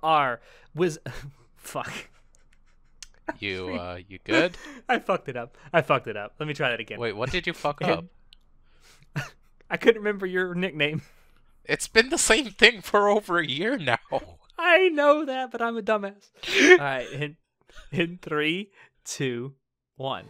our fuck. You good? I fucked it up. Let me try that again. Wait, what did you fuck up? I couldn't remember your nickname. It's been the same thing for over a year now. I know that, but I'm a dumbass. All right, in 3, 2, 1.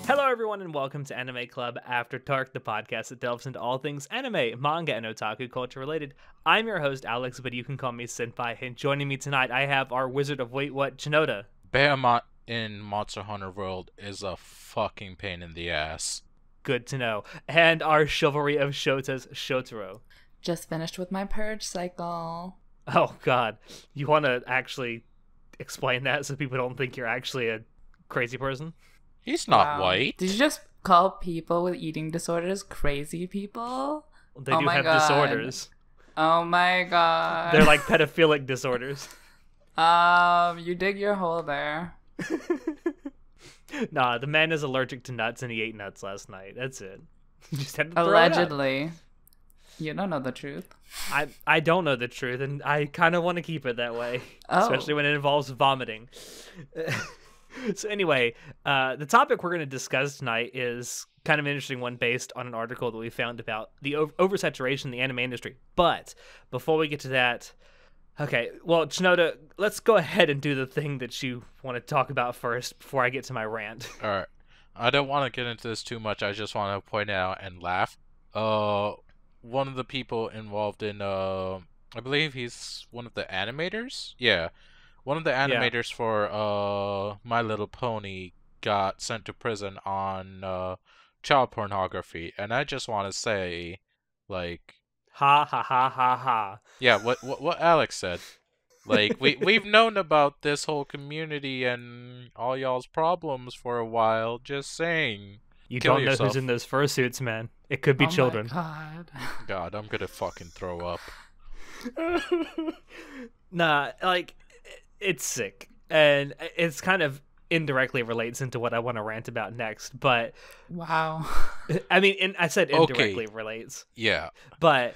Hello, everyone, and welcome to Anime Club After Dark, the podcast that delves into all things anime, manga, and otaku culture related. I'm your host, Alex, but you can call me Senpai, and joining me tonight, I have our Wizard of Wait What, Chinoda. Behemoth in Monster Hunter World is a fucking pain in the ass. Good to know. And our Chivalry of Shota's Shotaro. Just finished with my purge cycle. Oh, God. You want to actually explain that so people don't think you're actually a crazy person? He's not Wow. white. Did you just call people with eating disorders crazy people? They Oh do my have God. disorders. Oh my god. They're like pedophilic disorders. You dig your hole there. Nah, the man is allergic to nuts and he ate nuts last night. That's it. You just had to throw it out. Allegedly. You don't know the truth. I don't know the truth, and I kind of want to keep it that way, Oh. especially when it involves vomiting. So anyway, the topic we're going to discuss tonight is kind of an interesting one based on an article that we found about the oversaturation in the anime industry. But before we get to that, okay, well, Chinoda, let's go ahead and do the thing that you want to talk about first before I get to my rant. Alright. I don't want to get into this too much. I just want to point it out and laugh. One of the people involved in, I believe he's one of the animators? Yeah. One of the animators for My Little Pony got sent to prison on child pornography, and I just want to say, like, Ha ha ha ha ha. yeah, what Alex said. Like, we've known about this whole community and all y'all's problems for a while. Just saying. You Kill don't know yourself. who's in those fursuits, man. It could be Oh children. my god. God, I'm gonna fucking throw up. Nah, like, it's sick. And it's kind of indirectly relates into what I want to rant about next. But, Wow. I mean, I said Okay. indirectly relates. Yeah. But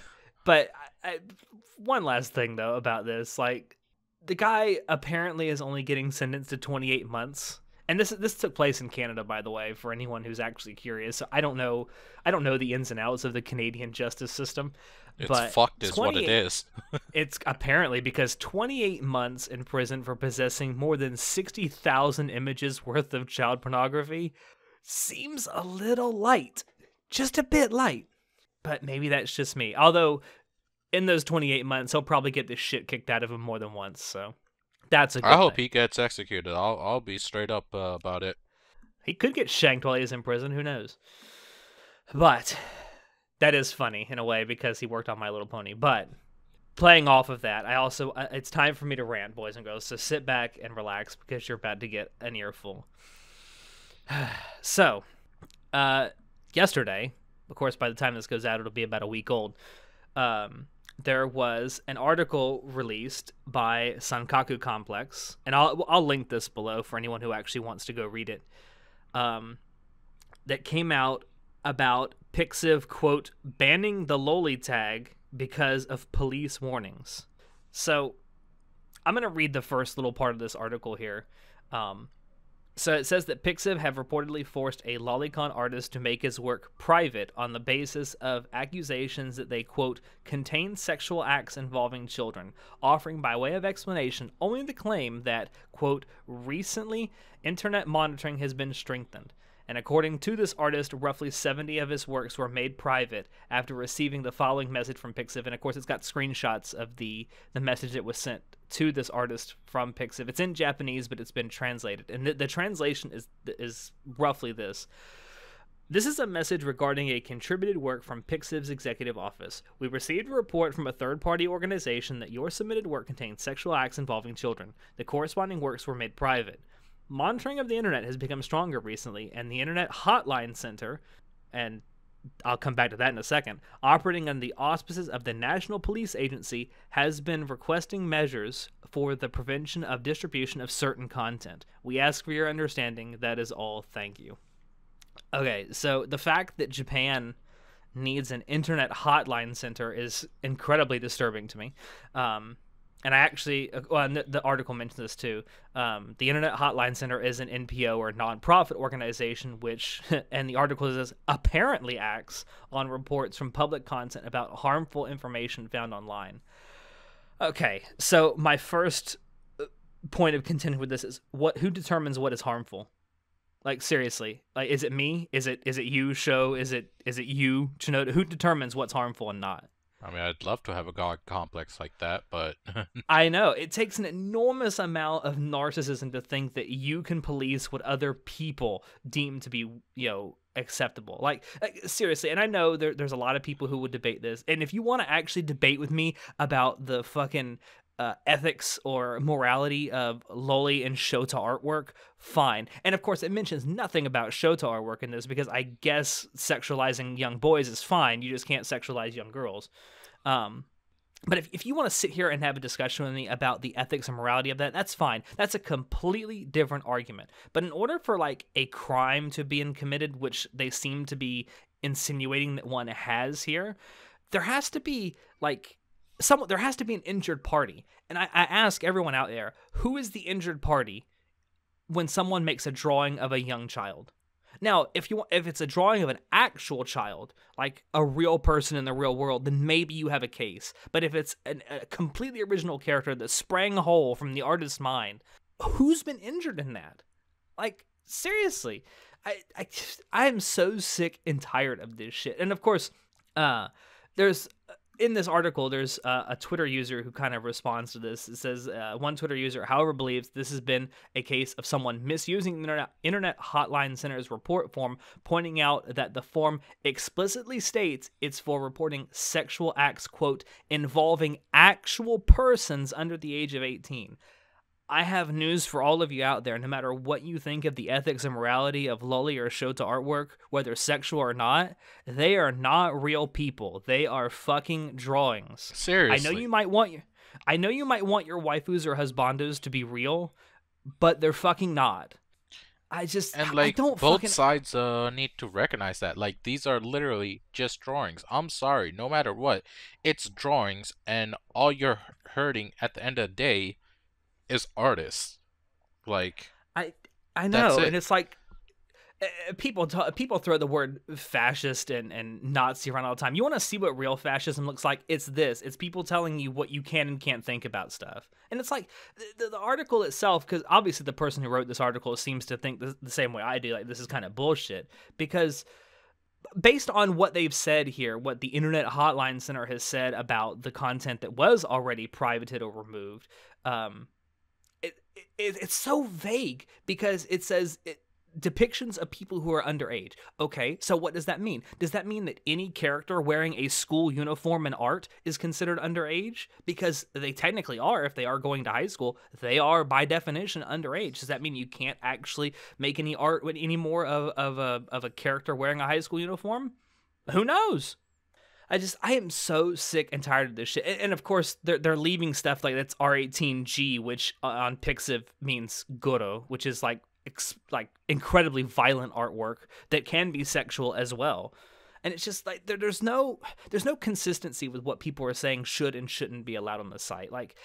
one last thing, though, about this. Like, the guy apparently is only getting sentenced to 28 months. And this took place in Canada, by the way, for anyone who's actually curious. So I don't know the ins and outs of the Canadian justice system. It's but fucked is what it 28 is. It's apparently because 28 months in prison for possessing more than 60,000 images worth of child pornography seems a little light. Just a bit light. But maybe that's just me. Although, in those 28 months, he'll probably get the shit kicked out of him more than once, so that's a good I hope thing. he gets executed. I'll be straight up about it. He could get shanked while he's in prison, who knows? But that is funny in a way because he worked on My Little Pony. But playing off of that, it's time for me to rant, boys and girls. So sit back and relax because you're about to get an earful. So, yesterday, of course, by the time this goes out, it'll be about a week old. There was an article released by Sankaku Complex, and I'll link this below for anyone who actually wants to go read it. That came out about Pixiv, quote, banning the loli tag because of police warnings. So I'm going to read the first little part of this article here. So it says that Pixiv have reportedly forced a lolicon artist to make his work private on the basis of accusations that they, quote, contain sexual acts involving children, offering by way of explanation only the claim that, quote, recently internet monitoring has been strengthened. And according to this artist, roughly 70 of his works were made private after receiving the following message from Pixiv. And of course, it's got screenshots of the message that was sent to this artist from Pixiv. It's in Japanese, but it's been translated. And the translation is roughly this. This is a message regarding a contributed work from Pixiv's executive office. We received a report from a third-party organization that your submitted work contains sexual acts involving children. The corresponding works were made private. Monitoring of the internet has become stronger recently, and the Internet Hotline Center, and I'll come back to that in a second, operating under the auspices of the National Police Agency, has been requesting measures for the prevention of distribution of certain content. We ask for your understanding. That is all. Thank you. Okay, so the fact that Japan needs an internet hotline center is incredibly disturbing to me. And I actually, the article mentions this too. The Internet Hotline Center is an NPO or nonprofit organization which, and the article says, apparently acts on reports from public content about harmful information found online. Okay, so my first point of contention with this is who determines what is harmful? Like, seriously, like, is it me? Is it you, Sho? Is it you, Chinoda? Who determines what's harmful and not? I mean, I'd love to have a god complex like that, but I know it takes an enormous amount of narcissism to think that you can police what other people deem to be, acceptable. Like seriously, and I know there's a lot of people who would debate this, and if you want to actually debate with me about the fucking ethics or morality of loli and Shota artwork, fine. And of course, it mentions nothing about Shota artwork in this because I guess sexualizing young boys is fine. You just can't sexualize young girls. But if you want to sit here and have a discussion with me about the ethics and morality of that, that's fine. That's a completely different argument. But in order for like a crime to be committed, which they seem to be insinuating that one has here, there has to be like there has to be an injured party. And I ask everyone out there, who is the injured party when someone makes a drawing of a young child? Now, if it's a drawing of an actual child, like a real person in the real world, then maybe you have a case. But if it's a completely original character that sprang whole from the artist's mind, who's been injured in that? Like, seriously, I am so sick and tired of this shit. And of course, in this article, there's a Twitter user who kind of responds to this. It says, one Twitter user, however, believes this has been a case of someone misusing the Internet Hotline Center's report form, pointing out that the form explicitly states it's for reporting sexual acts, quote, involving actual persons under the age of 18. I have news for all of you out there. No matter what you think of the ethics and morality of loli or Shota artwork, whether sexual or not, they are not real people. They are fucking drawings. Seriously. I know you might want your waifus or husbandos to be real, but they're fucking not. I don't both sides need to recognize that. Like, these are literally just drawings. I'm sorry, no matter what, it's drawings, and all you're hurting at the end of the day is artists. Like, I know, and it's like people throw the word fascist and Nazi around all the time. You want to see what real fascism looks like? It's this. It's people telling you what you can and can't think about stuff. And it's like the article itself, because obviously the person who wrote this article seems to think the same way I do. Like, this is kind of bullshit, because based on what they've said here, what the Internet Hotline Center has said about the content that was already privated or removed, it's so vague, because it says depictions of people who are underage. Okay, so what does that mean? Does that mean that any character wearing a school uniform in art is considered underage? Because they technically are. If they are going to high school, they are by definition underage. Does that mean you can't actually make any art with any more of a character wearing a high school uniform? Who knows? I am so sick and tired of this shit. And of course, they're leaving stuff like that's R18G, which on Pixiv means goro, which is like incredibly violent artwork that can be sexual as well. And it's just like there's no consistency with what people are saying should and shouldn't be allowed on the site. Like,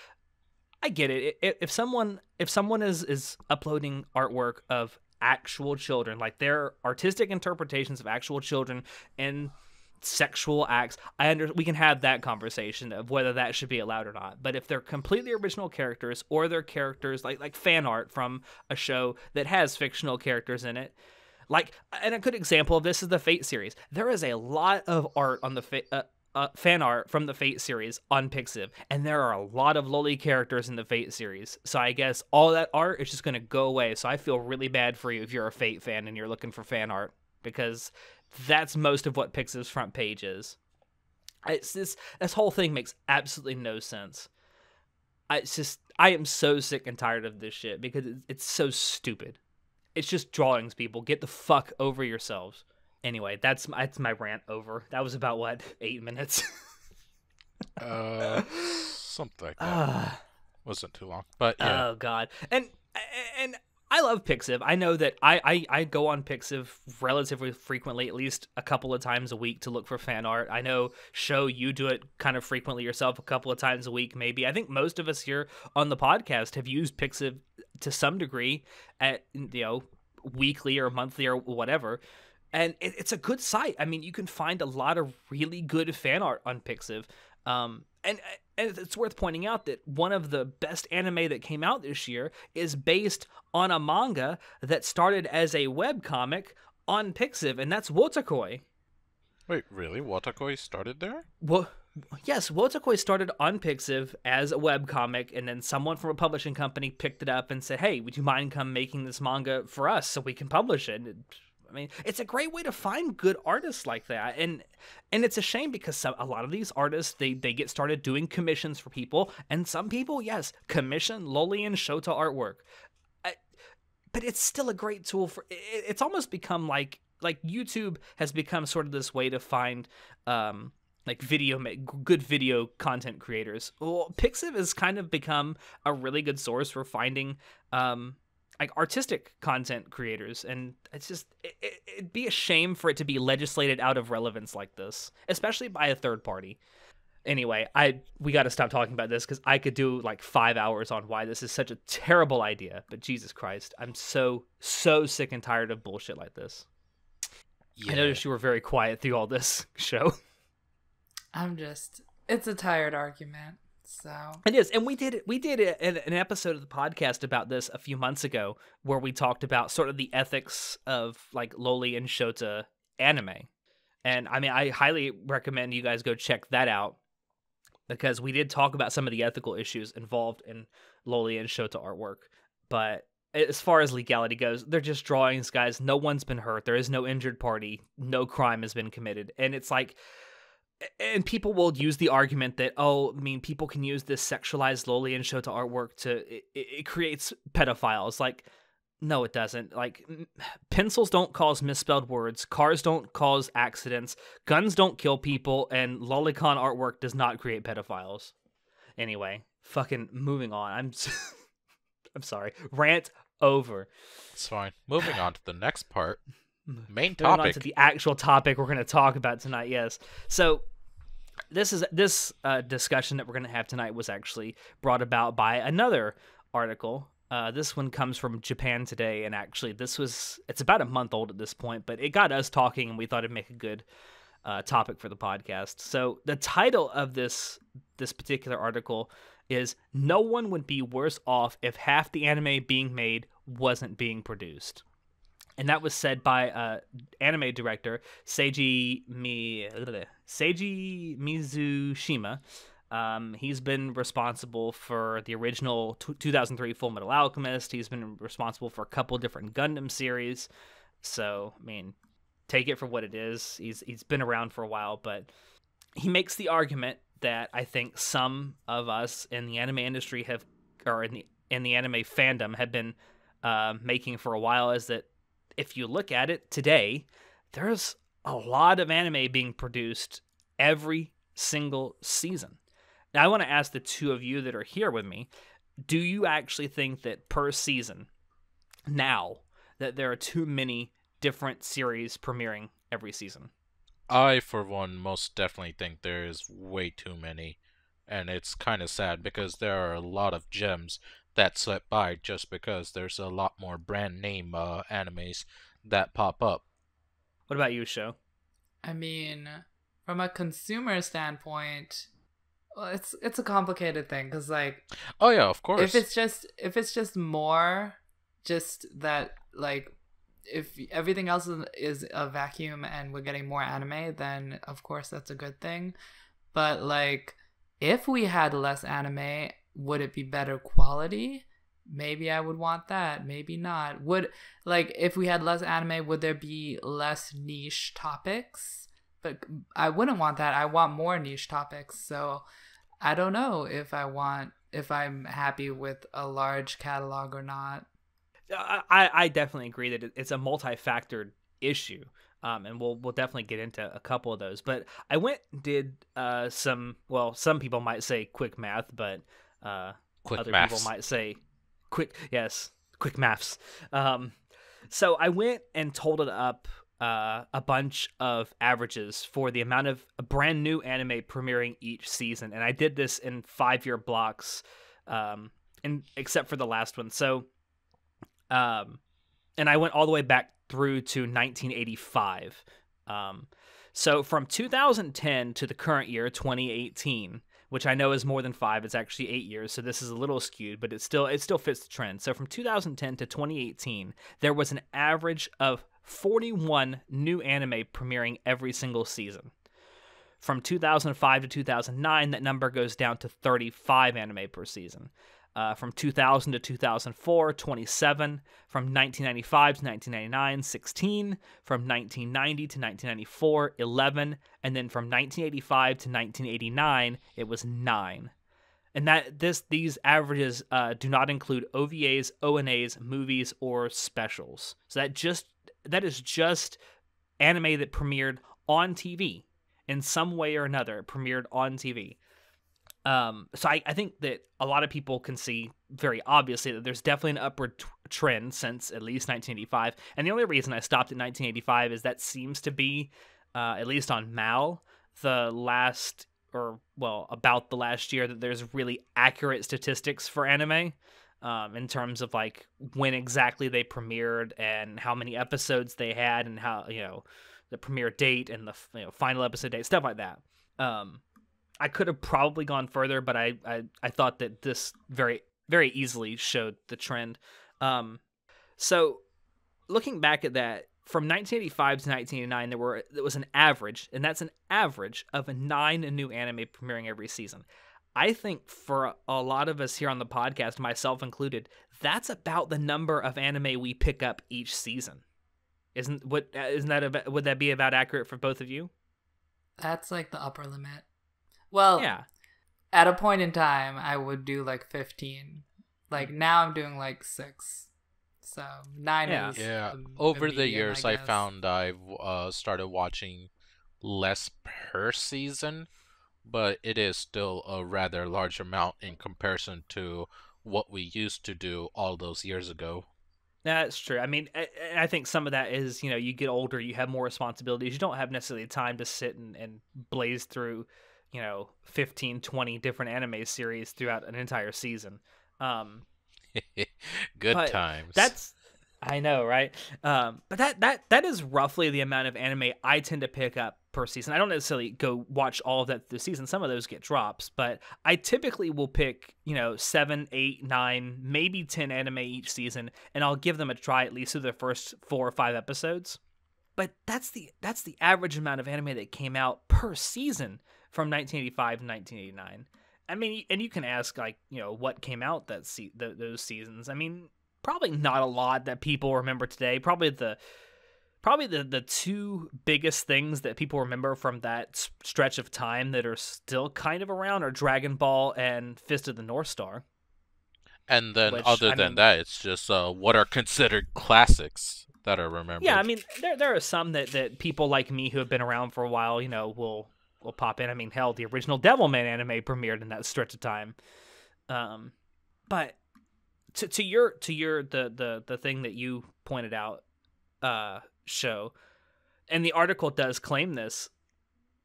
I get it. If someone is uploading artwork of actual children, like their artistic interpretations of actual children and sexual acts, we can have that conversation of whether that should be allowed or not. But if they're completely original characters, or they're characters like fan art from a show that has fictional characters in it, and a good example of this is the Fate series. There is a lot of art on the fan art from the Fate series on Pixiv, and there are a lot of loli characters in the Fate series. So I guess all that art is just going to go away. So I feel really bad for you if you're a Fate fan and you're looking for fan art, because That's most of what Pixiv's front page is. It's this whole thing makes absolutely no sense. I am so sick and tired of this shit because it's so stupid. It's just drawings, people. Get the fuck over yourselves. Anyway, that's my rant over. That was about, what, 8 minutes? Something like that. Wasn't too long, but yeah. Oh god. And I love Pixiv. I know that I go on Pixiv relatively frequently, at least a couple of times a week, to look for fan art. I know, Show, you do it kind of frequently yourself, a couple of times a week maybe. I think most of us here on the podcast have used Pixiv to some degree at, weekly or monthly or whatever. And it's a good site. I mean, you can find a lot of really good fan art on Pixiv. And it's worth pointing out that one of the best anime that came out this year is based on a manga that started as a webcomic on Pixiv, and that's Wotakoi. Wait, really? Watakoi started there? Well, yes, Wotakoi started on Pixiv as a webcomic, and then someone from a publishing company picked it up and said, hey, would you mind come making this manga for us so we can publish it? I mean, it's a great way to find good artists like that, and it's a shame because a lot of these artists they get started doing commissions for people, and some people, yes, commission loli and shota artwork, but it's still a great tool for. It's almost become like YouTube has become sort of this way to find like good video content creators. Well, Pixiv has kind of become a really good source for finding like artistic content creators, and it's just it'd be a shame for it to be legislated out of relevance like this, especially by a third party. Anyway, we got to stop talking about this because I could do like 5 hours on why this is such a terrible idea. But Jesus Christ, I'm so sick and tired of bullshit like this. Yeah. I noticed you were very quiet through all this, Show. It's a tired argument. So it is, and we did an episode of the podcast about this a few months ago, where we talked about sort of the ethics of like loli and shota anime, and I mean I highly recommend you guys go check that out because we did talk about some of the ethical issues involved in loli and shota artwork. But as far as legality goes, they're just drawings, guys. No one's been hurt. There is no injured party. No crime has been committed, and it's like. And people will use the argument that, people can use this sexualized loli and shota artwork to it creates pedophiles. Like, no, it doesn't. Like, pencils don't cause misspelled words, cars don't cause accidents, guns don't kill people, and lolicon artwork does not create pedophiles. Anyway, fucking moving on. I'm sorry. Rant over. It's fine. Moving on to the next part. Main topic. Moving on to the actual topic we're going to talk about tonight. Yes. So this discussion that we're going to have tonight was actually brought about by another article. This one comes from Japan Today, and actually it's about a month old at this point, but it got us talking, and we thought it'd make a good topic for the podcast. So the title of this particular article is "No One Would Be Worse Off If Half the Anime Being Made Wasn't Being Produced." And that was said by anime director Seiji Mizushima. He's been responsible for the original 2003 Full Metal Alchemist. He's been responsible for a couple different Gundam series. So, I mean, take it for what it is. He's been around for a while, but he makes the argument that I think some of us in the anime industry in the anime fandom have been making for a while, is that if you look at it today, there's a lot of anime being produced every single season. Now, I want to ask the two of you that are here with me, do you actually think that per season, now, that there are too many different series premiering every season? I, for one, most definitely think there is way too many. And it's kind of sad because there are a lot of gems that slip by just because there's a lot more brand name animes that pop up. What about you, Sho? I mean, from a consumer standpoint, well, it's a complicated thing because, like, oh yeah, of course. If it's just more, just that, like, if everything else is a vacuum and we're getting more anime, then of course that's a good thing. But like, if we had less anime, would it be better quality? maybe I would want that, maybe not. Would, like, if we had less anime, would there be less niche topics? But I wouldn't want that. I want more niche topics. So I don't know if I'm happy with a large catalog or not. I definitely agree that it's a multi-factored issue. And we'll definitely get into a couple of those. But I went and did some people might say quick math, but Quick other maths. people might say quick maths. So I went and totaled up a bunch of averages for the amount of a brand new anime premiering each season, and I did this in 5-year blocks, and except for the last one. So, and I went all the way back through to 1985. So from 2010 to the current year, 2018, which I know is more than 5, it's actually 8 years, so this is a little skewed, but it still fits the trend. So from 2010 to 2018, there was an average of 41 new anime premiering every single season. From 2005 to 2009, that number goes down to 35 anime per season. From 2000 to 2004, 27. From 1995 to 1999, 16. From 1990 to 1994, 11. And then from 1985 to 1989, it was 9. And these averages do not include OVAs, ONAs, movies, or specials. So that is just anime that premiered on TV in some way or another. It premiered on TV. So I think that a lot of people can see very obviously that there's definitely an upward trend since at least 1985. And the only reason I stopped at 1985 is that seems to be, at least on MAL, about the last year that there's really accurate statistics for anime, in terms of like when exactly they premiered and how many episodes they had and how, the premiere date and the final episode date, stuff like that. I could have probably gone further, but I thought that this very, very easily showed the trend. So looking back at that, from 1985 to 1989, there was an average, and that's an average of 9 new anime premiering every season. I think for a lot of us here on the podcast, myself included, that's about the number of anime we pick up each season. Would that be about accurate for both of you? That's like the upper limit. Well, yeah. At a point in time, I would do like 15. Like now I'm doing like 6. So 9 is over median, the years, I guess. found I've started watching less per season, but it is still a rather large amount in comparison to what we used to do all those years ago. That's true. I mean, I think some of that is, you get older, you have more responsibilities. You don't have necessarily time to sit and blaze through, 15, 20 different anime series throughout an entire season. Good times. I know, right? But that is roughly the amount of anime I tend to pick up per season. I don't necessarily go watch all of that this season. Some of those get drops, but I typically will pick, 7, 8, 9, maybe 10 anime each season, and I'll give them a try at least through the first 4 or 5 episodes. But that's the average amount of anime that came out per season from 1985 to 1989. I mean, and you can ask, like, what came out those seasons. I mean, probably not a lot that people remember today. Probably the 2 biggest things that people remember from that stretch of time that are still kind of around are Dragon Ball and Fist of the North Star. And then that, it's just what are considered classics that are remembered. Yeah, I mean, there are some that people like me who have been around for a while, will pop in. I mean, hell, the original Devilman anime premiered in that stretch of time. But to the thing that you pointed out, show, and the article does claim this,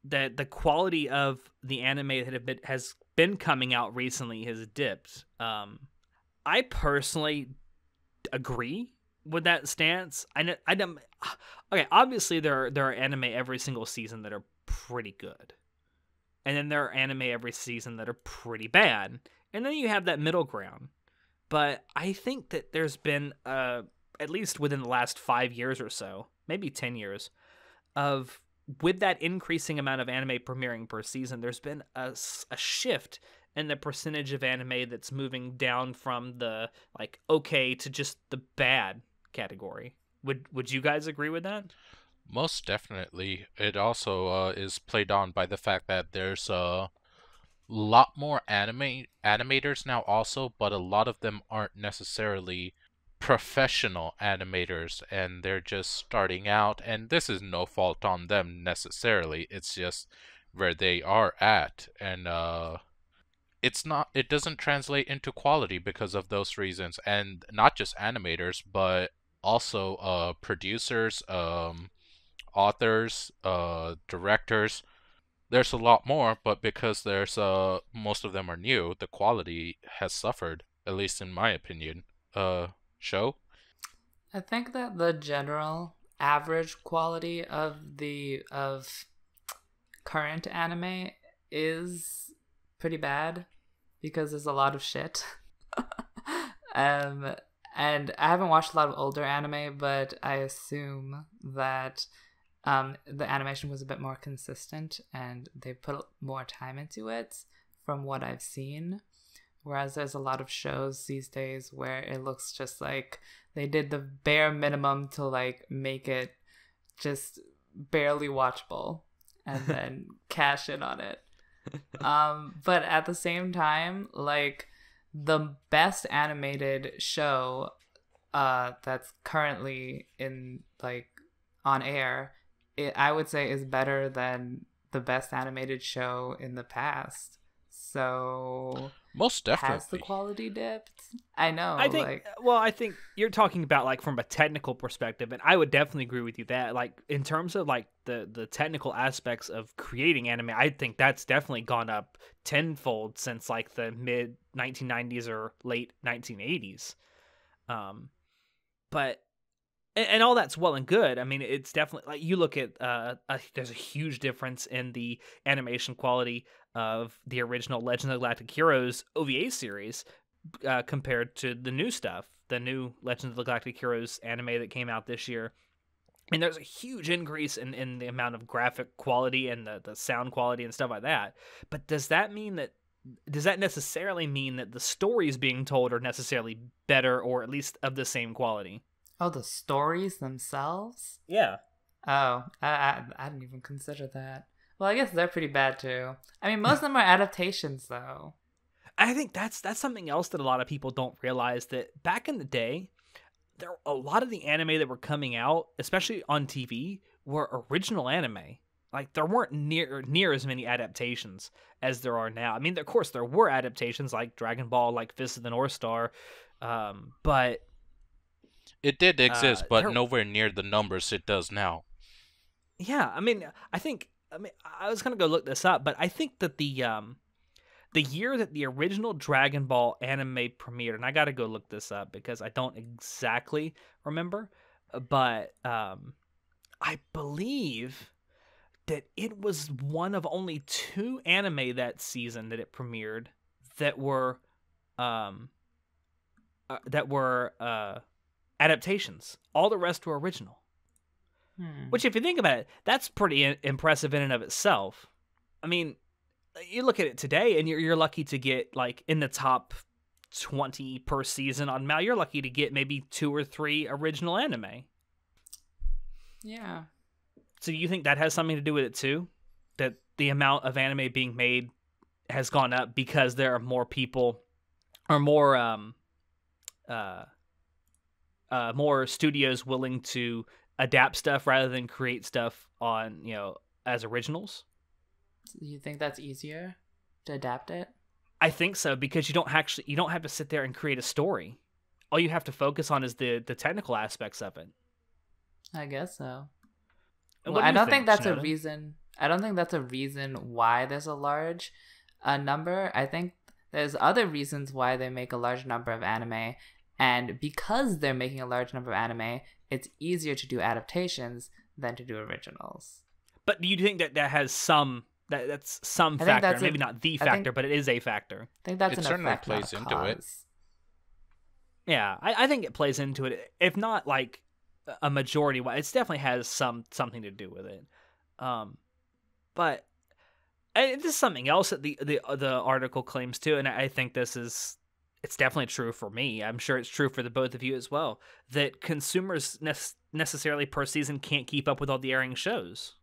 that the quality of the anime that has been coming out recently has dipped. I personally agree with that stance. Okay, obviously there are anime every single season that are pretty good, and then there are anime every season that are pretty bad, and then you have that middle ground. But I think that there's been at least within the last 5 years or so, maybe 10 years, with that increasing amount of anime premiering per season, there's been a shift and the percentage of anime that's moving down from the like okay to just the bad category. Would you guys agree with that? Most definitely. It also is played on by the fact that there's a lot more animators now also, but a lot of them aren't necessarily professional animators, and they're just starting out, and this is no fault on them necessarily. It's just where they are at, and it doesn't translate into quality because of those reasons, and not just animators, but also producers, authors, directors. There's a lot more, but because there's most of them are new, the quality has suffered, at least in my opinion. Show? I think that the general average quality of current anime is pretty bad because there's a lot of shit. um, and I haven't watched a lot of older anime, but I assume that the animation was a bit more consistent and they put more time into it from what I've seen. Whereas there's a lot of shows these days where it looks just like they did the bare minimum to like make it just barely watchable and then cash in on it. But at the same time, like the best animated show that's currently in like on air, I would say is better than the best animated show in the past. So Most definitely. has the quality dipped? I know. I think like, I think you're talking about like from a technical perspective, and I would definitely agree with you that like in terms of like the technical aspects of creating anime, I think that's definitely gone up tenfold since like the mid 1990s or late 1980s. But and all that's well and good. I mean, it's definitely like you look at there's a huge difference in the animation quality of the original Legend of the Galactic Heroes OVA series compared to the new stuff, the new Legend of the Galactic Heroes anime that came out this year. And there's a huge increase in the amount of graphic quality and the sound quality and stuff like that. But does that necessarily mean that the stories being told are necessarily better or at least of the same quality? oh, the stories themselves? Yeah. Oh, I didn't even consider that. Well, I guess they're pretty bad too. I mean, most of them are adaptations, though. I think that's something else that a lot of people don't realize, that back in the day, there a lot of the anime that were coming out, especially on TV, were original anime. Like there weren't near as many adaptations as there are now. I mean, of course, there were adaptations like Dragon Ball, like Fist of the North Star, but It did exist, but there, nowhere near the numbers it does now. yeah. I mean, I was gonna go look this up, but I think that the year that the original Dragon Ball anime premiered, and I got to go look this up because I don't exactly remember, but I believe that it was one of only 2 anime that season that it premiered that were adaptations. All the rest were original. Which, if you think about it, that's pretty impressive in and of itself. I mean, you look at it today, and you're lucky to get like in the top 20 per season on Mal. You're lucky to get maybe 2 or 3 original anime. Yeah. So, do you think that has something to do with it too? That the amount of anime being made has gone up because there are more people, or more studios willing to adapt stuff rather than create stuff on, as originals? You think that's easier to adapt it? I think so, because you don't have to sit there and create a story. All you have to focus on is the technical aspects of it. I guess so. And Well, what do I you don't think, think that's a Shinoda? reason. I don't think that's a reason why there's a large number. I think there's other reasons why they make a large number of anime, and because they're making a large number of anime, it's easier to do adaptations than to do originals. But do you think that has that's some I think factor, that's maybe a- not the I factor, think- but it is a factor. I think that's It an certainly effect, not plays a into it. cause. Yeah, I think it plays into it. If not like a majority, it definitely has something to do with it. But And this is something else that the article claims too, and I think it's definitely true for me. I'm sure it's true for the both of you as well. That consumers necessarily per season can't keep up with all the airing shows.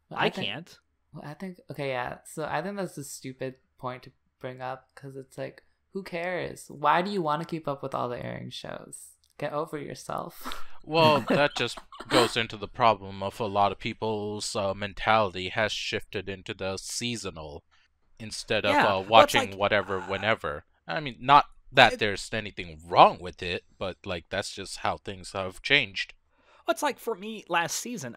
Well, I can't. Well, I think okay, yeah. So I think that's a stupid point to bring up because it's like, who cares? Why do you want to keep up with all the airing shows? Get over yourself. Well, that just goes into the problem of a lot of people's mentality has shifted into the seasonal instead of Yeah, well, it's watching like whatever whenever. I mean, not that it, there's anything wrong with it, but like that's just how things have changed. well, it's like for me last season.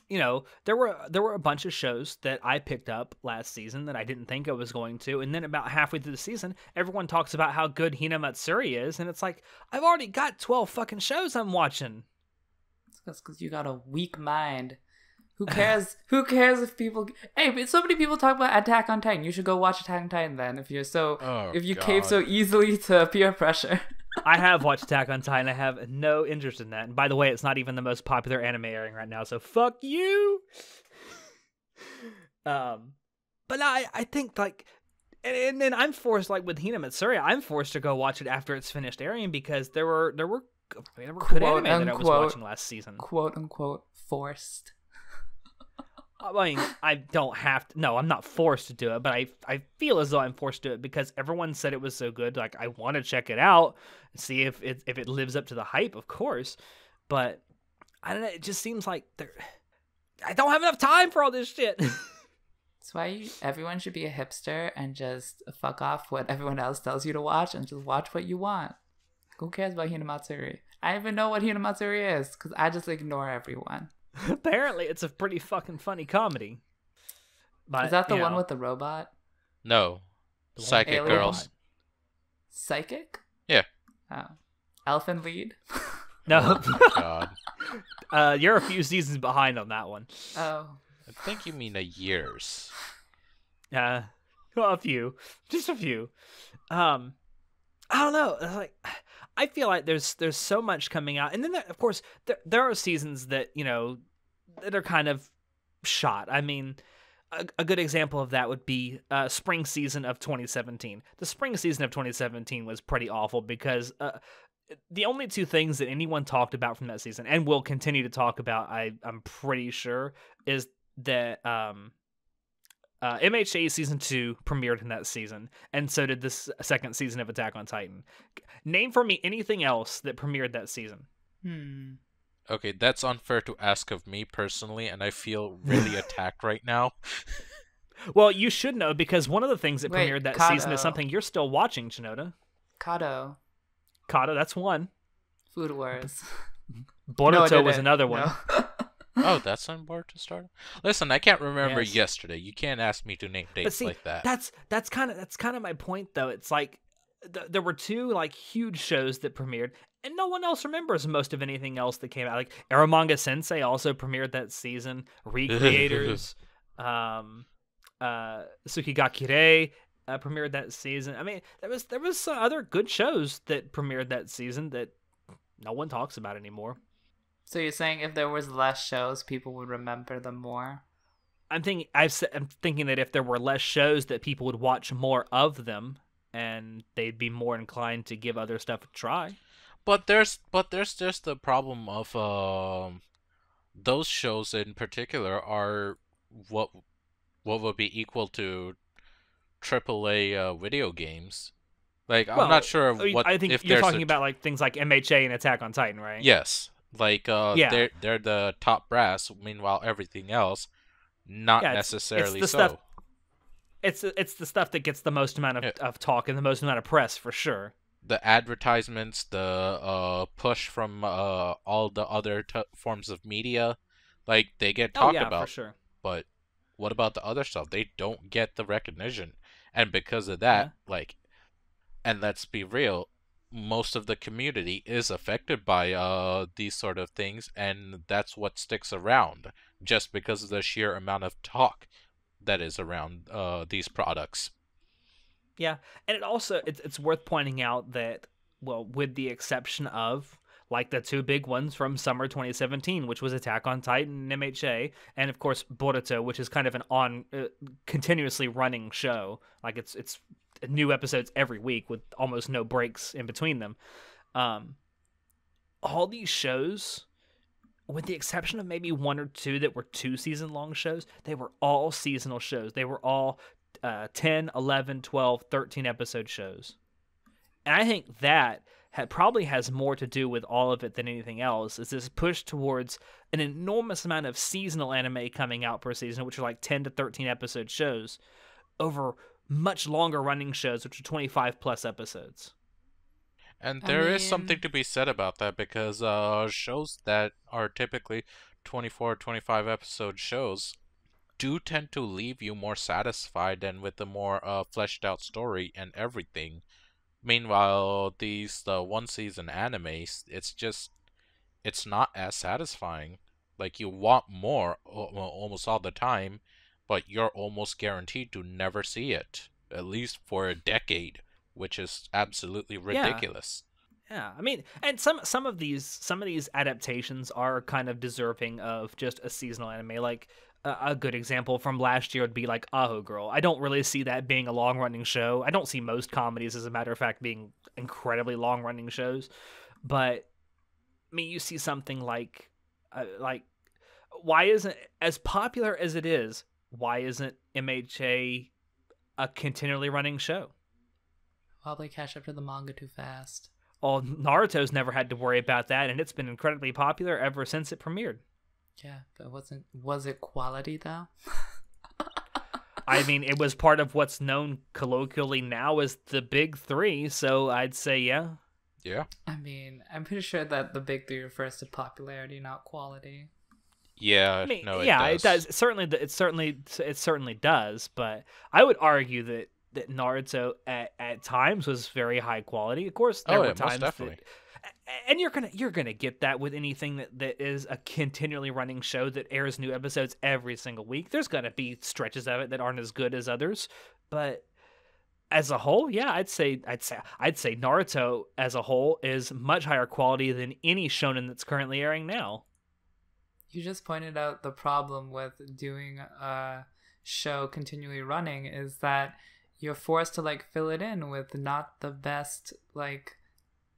There were a bunch of shows that I picked up last season that I didn't think I was going to, and then about halfway through the season, everyone talks about how good Hina Matsuri is, and it's like I've already got 12 fucking shows I'm watching. It's because you got a weak mind. Who cares? Who cares if people? Hey, but so many people talk about Attack on Titan. You should go watch Attack on Titan then. Oh, If you God. cave so easily to peer pressure. I have watched Attack on Titan. I have no interest in that. And by the way, it's not even the most popular anime airing right now, so fuck you. But I think like, and then I'm forced, like with Hina Matsuri, I'm forced to go watch it after it's finished airing because there were good Quote, anime that I was unquote, watching last season. "Quote unquote" forced. I mean, I don't have to. No, I'm not forced to do it, but I feel as though I'm forced to do it because everyone said it was so good. Like I want to check it out, see if it lives up to the hype, of course. But I don't know. It just seems like I don't have enough time for all this shit. That's why everyone should be a hipster and just fuck off what everyone else tells you to watch and just watch what you want. Who cares about Hinamatsuri? I don't even know what Hinamatsuri is because I just ignore everyone. Apparently, it's a pretty fucking funny comedy. But, Is that the you one know, with the robot? No, The Psychic alien Girls. Psychic? Yeah. Oh. Elfin lead? No, Oh God, you're a few seasons behind on that one. Oh. I think you mean years. Well, a few, just a few. I don't know. Like, I feel like there's so much coming out, and then of course there are seasons that that are kind of shot. I mean, a good example of that would be spring season of 2017. The spring season of 2017 was pretty awful because the only two things that anyone talked about from that season, and will continue to talk about, I'm pretty sure, is that MHA season 2 premiered in that season, and so did this second season of Attack on Titan. Name for me anything else that premiered that season. Okay, that's unfair to ask of me personally, and I feel really attacked right now. Well, you should know because one of the things that Wait, premiered that Kato. season is something you're still watching, Shinoda. Kato. Kata, that's one. Food Wars. Boruto No, it was didn't. another one. No. Oh, that's on board to start. Listen, I can't remember Yes. yesterday. You can't ask me to name But dates see, like that. that's kind of my point though. It's like there were two like huge shows that premiered, and no one else remembers most of anything else that came out. Like Aramanga Sensei also premiered that season. Recreators, Tsukigakure premiered that season. I mean, there was some other good shows that premiered that season that no one talks about anymore. So you're saying if there was less shows, people would remember them more? I'm thinking that if there were less shows, that people would watch more of them, and they'd be more inclined to give other stuff a try. But there's just the problem of those shows in particular are what would be equal to AAA video games. Like I'm not sure what I think if you're there's talking about like things like MHA and Attack on Titan, right? yes, like Yeah. they're the top brass. Meanwhile, everything else not Yeah, necessarily the so. stuff. It's the stuff that gets the most amount Yeah. of talk and the most amount of press for sure. The advertisements, the push from all the other forms of media, like they get talked yeah, about. for sure. But what about the other stuff? They don't get the recognition, and because of that, Yeah. like, and let's be real, most of the community is affected by these sort of things, and that's what sticks around, just because of the sheer amount of talk that is around these products. Yeah, and it's worth pointing out that, well, with the exception of like the two big ones from summer 2017, which was Attack on Titan and MHA, and of course Boruto, which is kind of an continuously running show. Like it's new episodes every week with almost no breaks in between them. All these shows, with the exception of maybe one or two that were 2-season-long shows, they were all seasonal shows. They were all 10, 11, 12, 13-episode shows. And I think that probably has more to do with all of it than anything else, is this push towards an enormous amount of seasonal anime coming out per season, which are like 10 to 13-episode shows, over much longer running shows, which are 25-plus episodes. And there is something to be said about that, because shows that are typically 24, 25 episode shows do tend to leave you more satisfied than with the more fleshed out story and everything. Meanwhile, these one season animes, it's not as satisfying. Like, you want more almost all the time, but you're almost guaranteed to never see it, at least for a decade, which is absolutely ridiculous. Yeah, I mean, and some of these adaptations are kind of deserving of just a seasonal anime. Like a good example from last year would be like Aho Girl. I don't really see that being a long running show. I don't see most comedies, as a matter of fact, being incredibly long running shows. But I mean, you see something like why isn't, as popular as it is, why isn't MHA a continually running show? Well, they catch up to the manga too fast. Well, Naruto's never had to worry about that, and it's been incredibly popular ever since it premiered. Yeah, but was it quality though? I mean, it was part of what's known colloquially now as the Big Three, so I'd say yeah. Yeah. I mean, I'm pretty sure that the Big Three refers to popularity, not quality. Yeah, I mean, no, it yeah, does. it does. It certainly does. But I would argue that Naruto at times was very high quality. Of course, there were times most definitely. and you're gonna get that with anything that is a continually running show that airs new episodes every single week. There's gonna be stretches of it that aren't as good as others, but as a whole, yeah, I'd say Naruto as a whole is much higher quality than any shonen that's currently airing now. You just pointed out the problem with doing a show continually running is that you're forced to like fill it in with not the best, like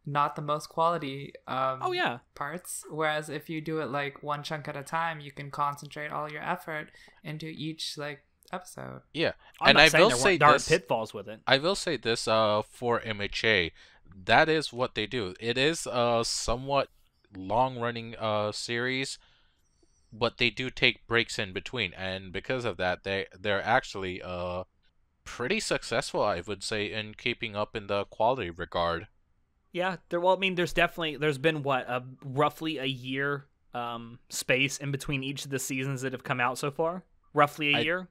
not the most quality parts. Whereas if you do it like one chunk at a time, you can concentrate all your effort into each like episode. Yeah, I'm not saying there aren't pitfalls with it. I will say this for MHA, that is what they do. It is a somewhat long-running series, but they do take breaks in between, and because of that, they're actually pretty successful, I would say, in keeping up in the quality regard. Yeah, I mean, there's been roughly a year space in between each of the seasons that have come out so far. Roughly a year.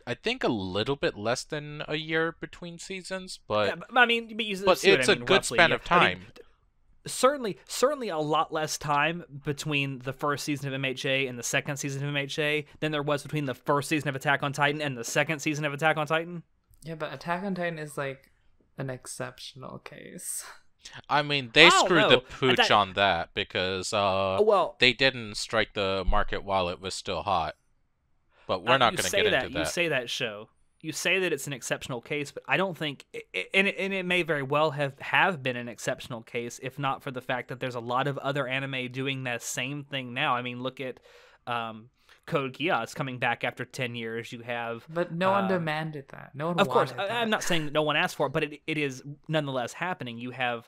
I think a little bit less than a year between seasons, but yeah, but I mean, but it's a good span of time. I mean, certainly a lot less time between the first season of MHA and the second season of MHA than there was between the first season of Attack on Titan and the second season of Attack on Titan. Yeah, but Attack on Titan is like an exceptional case. I mean, they screwed the pooch on that because they didn't strike the market while it was still hot. But we're not going to get into that. You say that show. You say that it's an exceptional case, but I don't think, and it may very well have been an exceptional case, if not for the fact that there's a lot of other anime doing that same thing now. I mean, look at Code Geass coming back after 10 years. You have... But no one demanded that. No one wanted that. Of course, I'm not saying that no one asked for it, but it is nonetheless happening. You have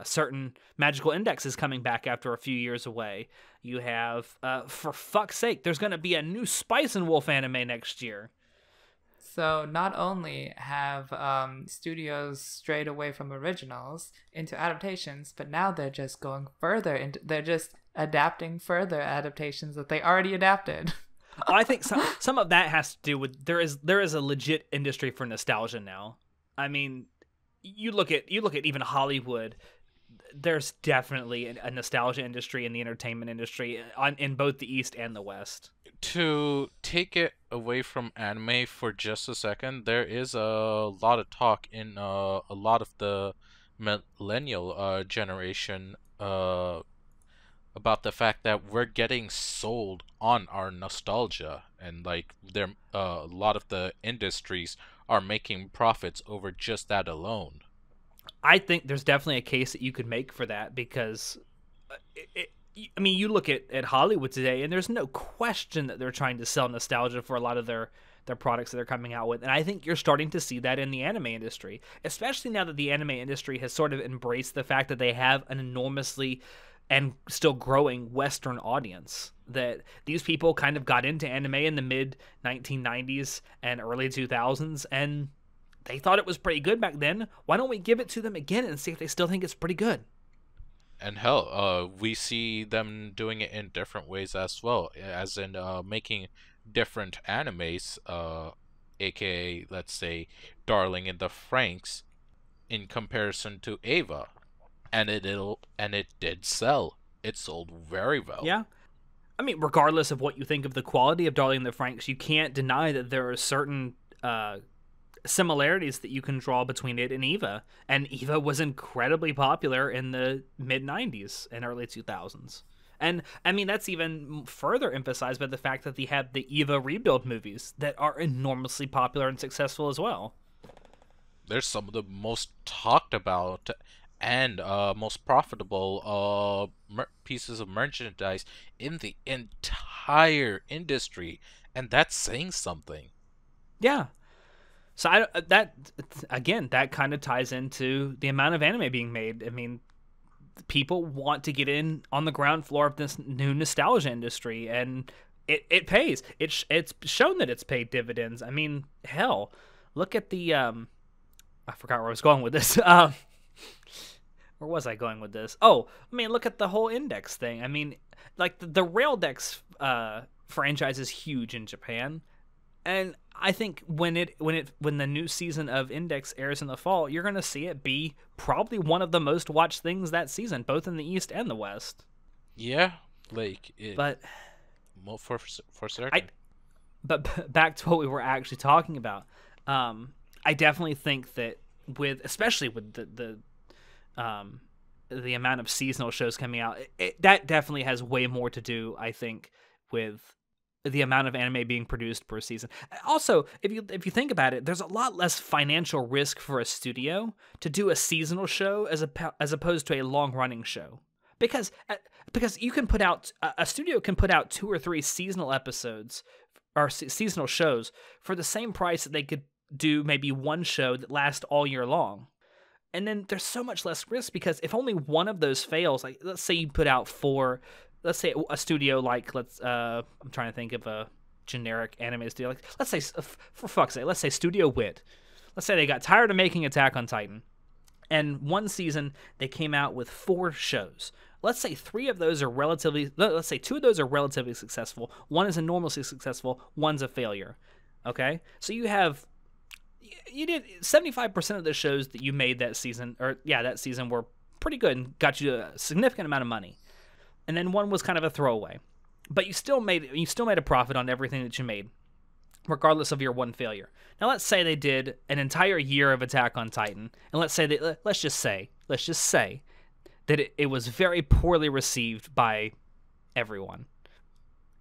certain magical indexes coming back after a few years away. You have, for fuck's sake, there's going to be a new Spice and Wolf anime next year. So not only have studios strayed away from originals into adaptations, but now they're just going further, they're just adapting further adaptations that they already adapted. Well, I think some of that has to do with there is a legit industry for nostalgia now. I mean, you look at even Hollywood. There's definitely a nostalgia industry in the entertainment industry in both the East and the West. To take it away from anime for just a second, there is a lot of talk in a lot of the millennial generation about the fact that we're getting sold on our nostalgia, and like there a lot of the industries are making profits over just that alone. I think there's definitely a case that you could make for that because, I mean, you look at Hollywood today, and there's no question that they're trying to sell nostalgia for a lot of their products that they're coming out with. And I think you're starting to see that in the anime industry, especially now that the anime industry has sort of embraced the fact that they have an enormously and still growing Western audience. That these people kind of got into anime in the mid 1990s and early 2000s, and they thought it was pretty good back then. Why don't we give it to them again and see if they still think it's pretty good? And hell, we see them doing it in different ways as well, as in making different animes, aka let's say Darling in the Franxx, in comparison to Ava, and it did sell. It sold very well. Yeah. I mean, regardless of what you think of the quality of Darling in the Franxx, you can't deny that there are certain similarities that you can draw between it and Eva. And Eva was incredibly popular in the mid 90s and early 2000s. And I mean, that's even further emphasized by the fact that they have the Eva rebuild movies that are enormously popular and successful as well. They're some of the most talked about and most profitable pieces of merchandise in the entire industry, and that's saying something. Yeah. So that again, that kind of ties into the amount of anime being made. I mean, people want to get in on the ground floor of this new nostalgia industry, and it pays. It's shown that it's paid dividends. I mean, hell, look at the I forgot where I was going with this. Where was I going with this? Oh, I mean, look at the whole Index thing. I mean, like the Raildex franchise is huge in Japan. And I think when the new season of Index airs in the fall, you're going to see it be probably one of the most watched things that season, both in the East and the West. Yeah, like it, but for certain. But back to what we were actually talking about. I definitely think that especially with the amount of seasonal shows coming out, that definitely has way more to do, I think, with the amount of anime being produced per season. Also, if you think about it, there's a lot less financial risk for a studio to do a seasonal show as opposed to a long running show, because you can put out a studio can put out 2 or 3 seasonal episodes or seasonal shows for the same price that they could do maybe one show that lasts all year long. And then there's so much less risk because if only one of those fails, like let's say you put out 4. Let's say a studio like I'm trying to think of a generic anime studio. Like let's say, for fuck's sake, let's say Studio Wit. Let's say they got tired of making Attack on Titan, and one season they came out with 4 shows. Let's say 3 of those are let's say 2 of those are relatively successful. One is enormously successful. One's a failure. Okay, so you did 75% of the shows that you made that season, that season were pretty good and got you a significant amount of money. And then one was kind of a throwaway, but you still made a profit on everything that you made, regardless of your one failure. Now let's say they did an entire year of Attack on Titan, and let's just say that it was very poorly received by everyone.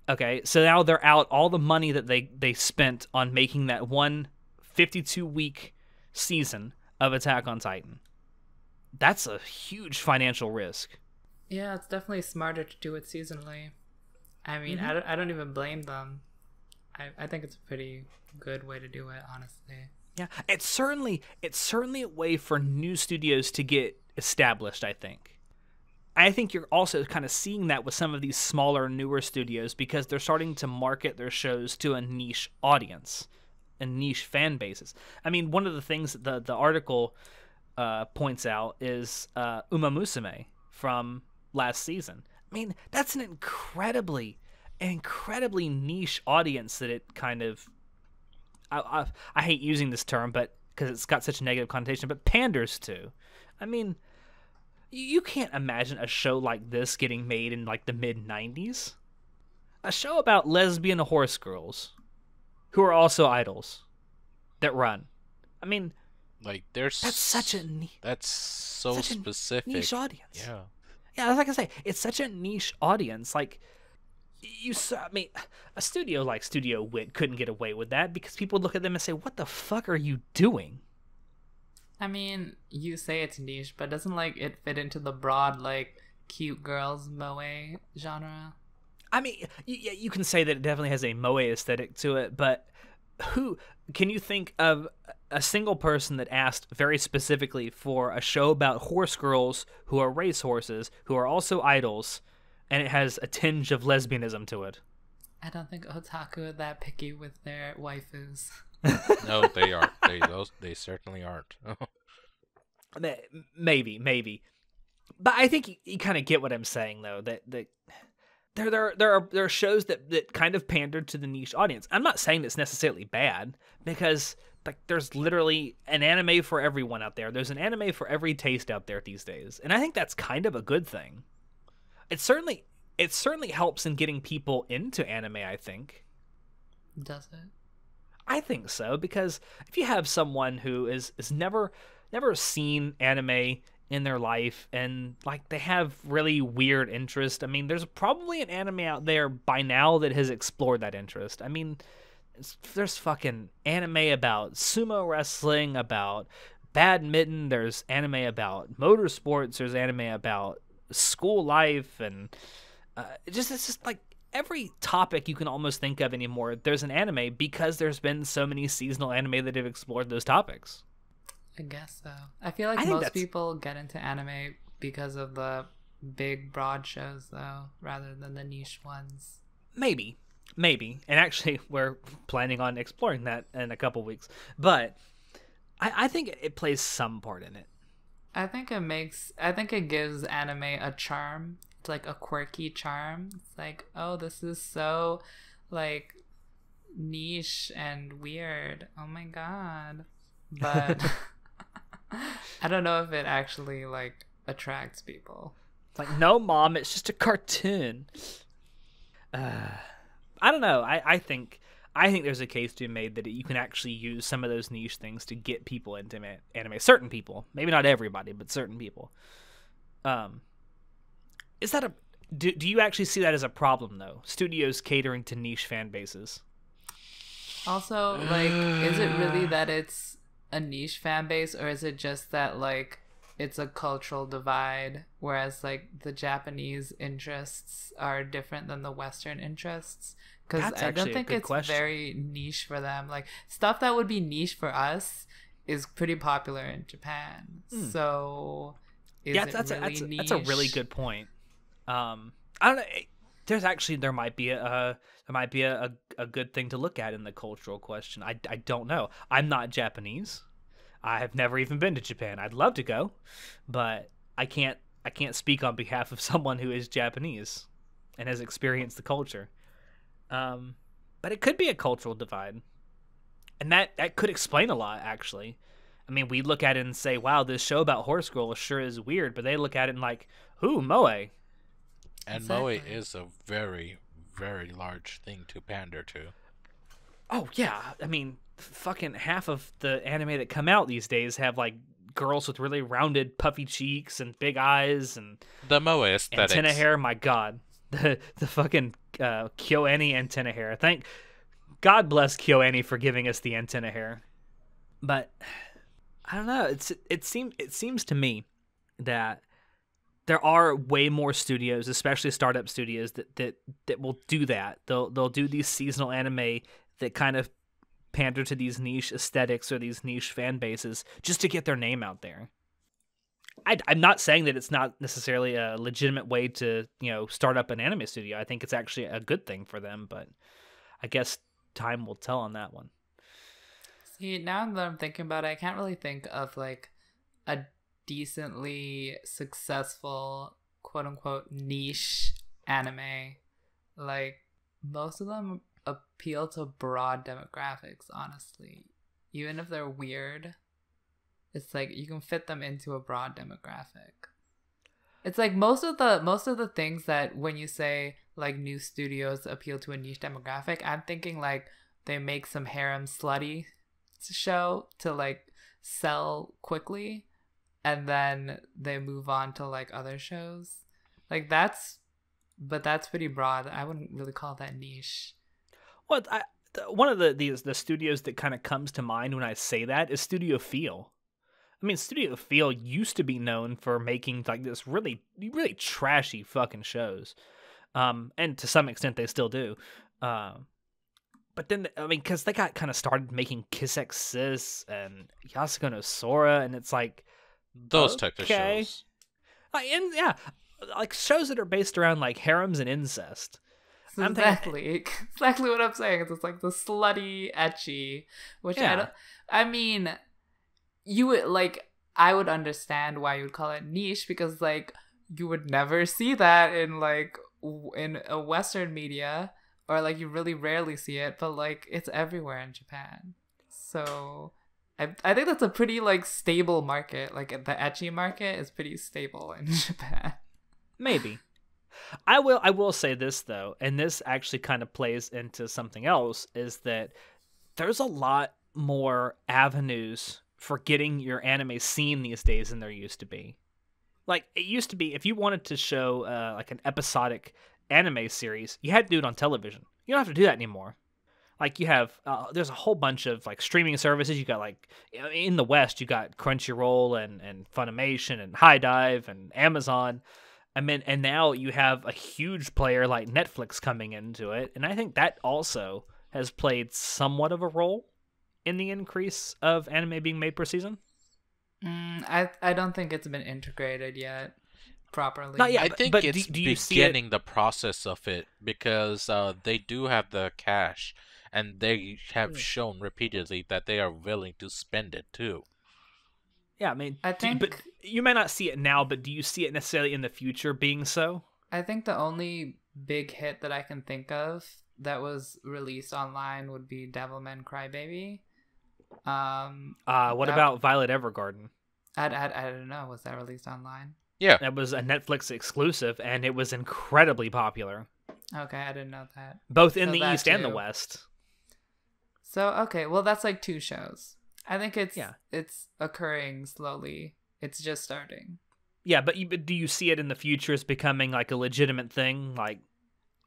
Okay, so now they're out all the money that they spent on making that one 52-week season of Attack on Titan. That's a huge financial risk. Yeah, it's definitely smarter to do it seasonally. I mean, I don't even blame them. I think it's a pretty good way to do it, honestly. Yeah, it's certainly a way for new studios to get established, I think. I think you're also kind of seeing that with some of these smaller, newer studios because they're starting to market their shows to a niche audience and niche fan bases. I mean, one of the things that the article points out is Uma Musume from last season. I mean, that's an incredibly niche audience that it kind of I hate using this term, but because it's got such a negative connotation, but panders to. I mean, you can't imagine a show like this getting made in like the mid 90s. A show about lesbian horse girls who are also idols that run. I mean, Like there's that's so such a specific. niche audience. Yeah. Yeah, like I say, it's such a niche audience. Like I mean, a studio like Studio Wit couldn't get away with that because people look at them and say, "What the fuck are you doing?" I mean, you say it's niche, but doesn't like it fit into the broad like cute girls moe genre? I mean, you can say that it definitely has a moe aesthetic to it, but who can you think of a single person that asked very specifically for a show about horse girls who are racehorses, who are also idols, and it has a tinge of lesbianism to it? I don't think otaku are that picky with their waifus. No, they aren't. They certainly aren't. Maybe, but I think you kind of get what I'm saying, though. That there are shows that kind of pander to the niche audience. I'm not saying it's necessarily bad because like there's literally an anime for everyone out there. There's an anime for every taste out there these days, and I think that's kind of a good thing. It certainly helps in getting people into anime, I think. Does it? I think so, because if you have someone who is never seen anime in their life and like they have really weird interest, I mean, there's probably an anime out there by now that has explored that interest. I mean, there's fucking anime about sumo wrestling, about badminton, there's anime about motorsports, there's anime about school life, and it's just like every topic you can almost think of anymore, there's an anime because there's been so many seasonal anime that have explored those topics. I guess so. I feel like most people get into anime because of the big, broad shows, though, rather than the niche ones. Maybe. And actually, we're planning on exploring that in a couple weeks. But I think it plays some part in it. I think it gives anime a charm. It's like a quirky charm. It's like, oh, this is so like niche and weird. Oh my god. But I don't know if it actually like attracts people. It's like, no, mom, it's just a cartoon. I don't know. I think there's a case to be made that you can actually use some of those niche things to get people into anime. Certain people, maybe not everybody, but certain people. Is that do you actually see that as a problem though? Studios catering to niche fan bases. Also, like, is it really that it's a niche fan base, or is it just that like it's a cultural divide, whereas like the Japanese interests are different than the Western interests? Because I don't think it's very niche for them. Like stuff that would be niche for us is pretty popular in Japan. So that's a really good point. I don't know. There might be a good thing to look at in the cultural question. I don't know. I'm not Japanese. I have never even been to Japan. I'd love to go, but I can't speak on behalf of someone who is Japanese and has experienced the culture. But it could be a cultural divide, and that could explain a lot, actually. I mean, we look at it and say, wow, this show about horse girls sure is weird, but they look at it and like, ooh, moe. And moe is a very, very large thing to pander to. Oh, yeah. I mean, fucking half of the anime that come out these days have, like, girls with really rounded, puffy cheeks and big eyes and... The moe aesthetics. Antenna hair, my god. The fucking KyoAni antenna hair. God bless KyoAni for giving us the antenna hair. But, I don't know. It seems to me that there are way more studios, especially startup studios, that will do that. They'll do these seasonal anime that kind of pander to these niche aesthetics or these niche fan bases just to get their name out there. I'm not saying that it's not necessarily a legitimate way to, start up an anime studio. I think it's actually a good thing for them, but I guess time will tell on that one. See, now that I'm thinking about it, I can't really think of like a decently successful quote-unquote niche anime. Like most of them appeal to broad demographics, honestly. Even if they're weird, it's like you can fit them into a broad demographic. It's like most of the things that when you say like new studios appeal to a niche demographic, I'm thinking like they make some harem slutty show to like sell quickly and then they move on to like other shows. Like that's pretty broad. I wouldn't really call that niche. Well, one of the studios that kind of comes to mind when I say that is Studio Feel. I mean, Studio Feel used to be known for making like this really, really trashy fucking shows, and to some extent they still do. But then, I mean, because they got kind of started making Kiss X Sis and Yasuko no Sora, and it's like Those types of okay. shows. Yeah, like shows that are based around like harems and incest. I'm Exactly what I'm saying. It's like the slutty ecchi, which Yeah. I mean, you would like. I would understand why you would call it niche because like you would never see that in like in a Western media, or like you really rarely see it, but like it's everywhere in Japan. So I think that's a pretty like stable market. Like the ecchi market is pretty stable in Japan. Maybe. I will say this though, and this actually kind of plays into something else, is that there's a lot more avenues for getting your anime seen these days than there used to be. Like it used to be, if you wanted to show like an episodic anime series, you had to do it on television. You don't have to do that anymore. Like you have, there's a whole bunch of like streaming services. You got like in the West, you got Crunchyroll and Funimation and High Dive and Amazon. I mean, and now you have a huge player like Netflix coming into it, and I think that also has played somewhat of a role in the increase of anime being made per season. I don't think it's been integrated yet properly. Not yet. I but- think but it's do you see it- beginning the process of it because they do have the cash, and they have shown repeatedly that they are willing to spend it too. Yeah, I mean, I but think- you may not see it now, but do you see it necessarily in the future being so? I think the only big hit that I can think of that was released online would be Devilman Crybaby. What that- about Violet Evergarden? I don't know. Was that released online? Yeah, That was a Netflix exclusive, and it was incredibly popular, Okay, I didn't know that. both in So the that East and the too. West. So okay, well that's like 2 shows. I think it's Yeah. it's occurring slowly. It's just starting. Yeah, but do you see it in the future as becoming like a legitimate thing? Like,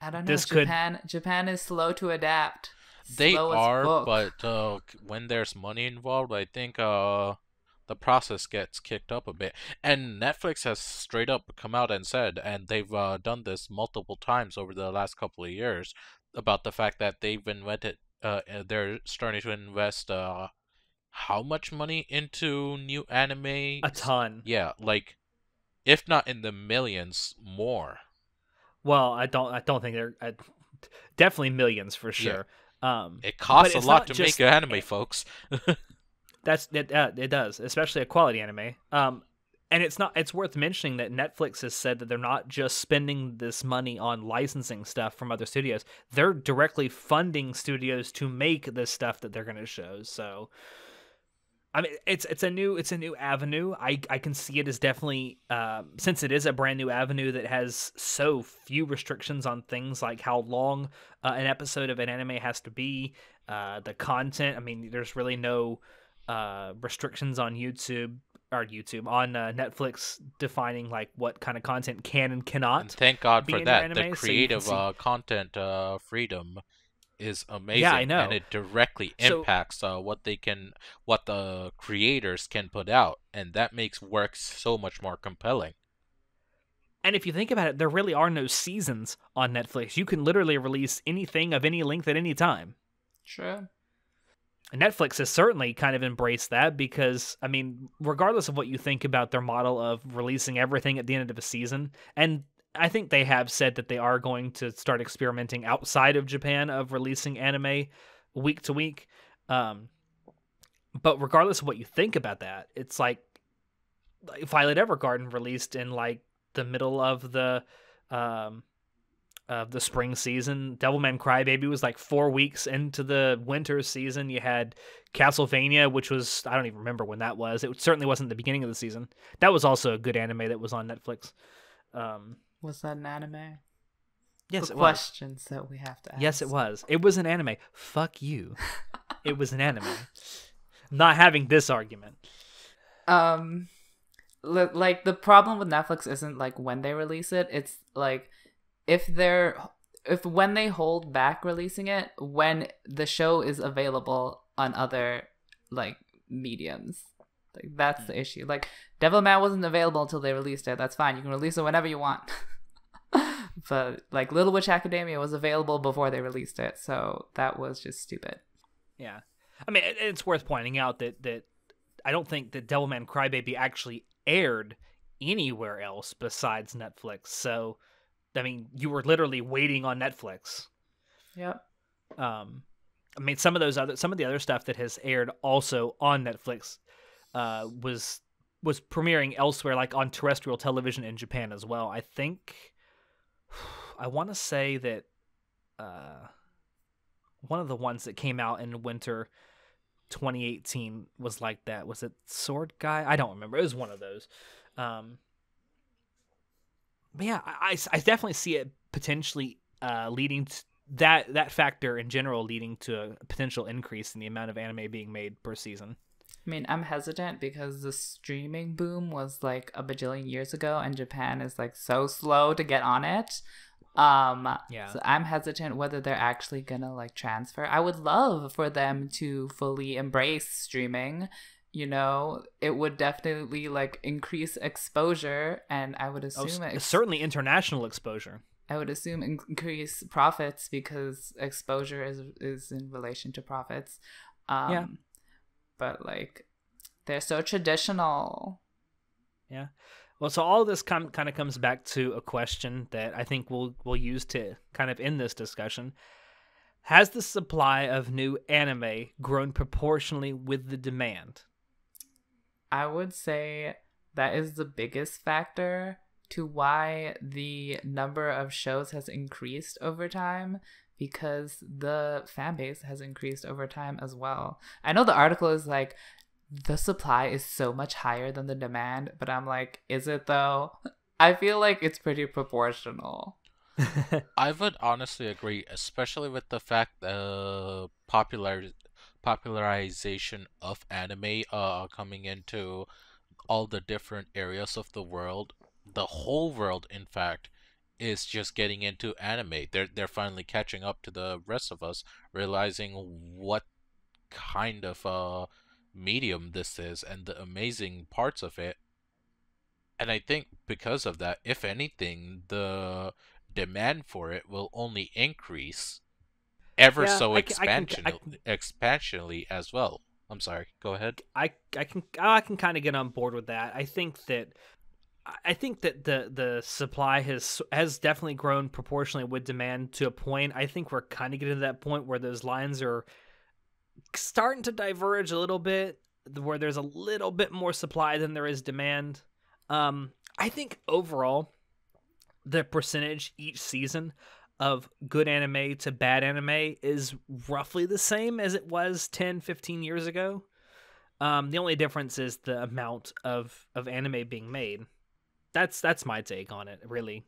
I don't know. This could- Japan is slow to adapt. they Slow as are, fuck. but when there's money involved, I think the process gets kicked up a bit. And Netflix has straight up come out and said, and they've done this multiple times over the last couple of years, about the fact that they've invented, they're starting to invest how much money into new anime? a ton. Yeah, like if not in the millions, more. Well, I don't think they're definitely millions for Yeah. sure. It costs but a it's lot not to just- make an anime, folks. It does, especially a quality anime. And it's worth mentioning that Netflix has said that they're not just spending this money on licensing stuff from other studios. They're directly funding studios to make this stuff that they're going to show. So, I mean, it's a new avenue. I can see it as definitely, since it is a brand new avenue that has so few restrictions on things like how long an episode of an anime has to be, the content. I mean, there's really no restrictions on YouTube on Netflix defining like what kind of content can and cannot. And thank God be for in your that. The anime, so you can creative see- content freedom is amazing. Yeah, I know. And it directly So- impacts what the creators can put out, and that makes work so much more compelling. And if you think about it, there really are no seasons on Netflix. You can literally release anything of any length at any time. True. And Netflix has certainly kind of embraced that because, I mean, regardless of what you think about their model of releasing everything at the end of a season, and I think they have said that they are going to start experimenting outside of Japan of releasing anime week to week. But regardless of what you think about that, it's like Violet Evergarden released in like the middle of the spring season. Devilman Crybaby was like 4 weeks into the winter season. You had Castlevania, which was, I don't even remember when that was. It certainly wasn't the beginning of the season. That was also a good anime that was on Netflix. Was that an anime? Yes, The it was. questions that we have to ask. Yes, it was. It was an anime. Fuck you. It was an anime. not having this argument. Um, like the problem with Netflix isn't like when they release it. It's like if they're if when they hold back releasing it when the show is available on other like mediums. Like that's the issue. Like Devilman wasn't available until they released it. That's fine. You can release it whenever you want. But like Little Witch Academia was available before they released it, so that was just stupid. Yeah, I mean, it's worth pointing out that I don't think that Devilman Crybaby actually aired anywhere else besides Netflix. So, I mean, you were literally waiting on Netflix. Yep. I mean, some of the other stuff that has aired also on Netflix was premiering elsewhere, like on terrestrial television in Japan as well. I think I want to say that one of the ones that came out in winter 2018 was like that. Was it Sword Guy? I don't remember. It was one of those. But yeah, I definitely see it potentially leading to that factor in general leading to a potential increase in the amount of anime being made per season. I mean, I'm hesitant because the streaming boom was like a bajillion years ago, and Japan is like so slow to get on it. Yeah. So I'm hesitant whether they're actually gonna like transfer. I would love for them to fully embrace streaming. You know, it would definitely like increase exposure, and I would assume certainly international exposure. I would assume increase profits because exposure is in relation to profits. Yeah. But like they're so traditional. Yeah. Well, so all of this kind of comes back to a question that I think we'll use to kind of end this discussion. Has the supply of new anime grown proportionally with the demand? I would say that is the biggest factor to why the number of shows has increased over time, because the fan base has increased over time as well. I know the article is like, the supply is so much higher than the demand, but I'm like, is it though? I feel like it's pretty proportional. I would honestly agree, especially with the fact popularization of anime coming into all the different areas of the world. The whole world, in fact, is just getting into anime. They're finally catching up to the rest of us, realizing what kind of medium this is and the amazing parts of it. And I think because of that, if anything, the demand for it will only increase ever Yeah, so I expansionally as well. I'm sorry, go ahead. I can kind of get on board with that. I think that the supply has definitely grown proportionally with demand to a point. I think we're kind of getting to that point where those lines are starting to diverge a little bit, where there's a little bit more supply than there is demand. I think overall the percentage each season of good anime to bad anime is roughly the same as it was 10, 15 years ago. The only difference is the amount of anime being made. That's my take on it, really.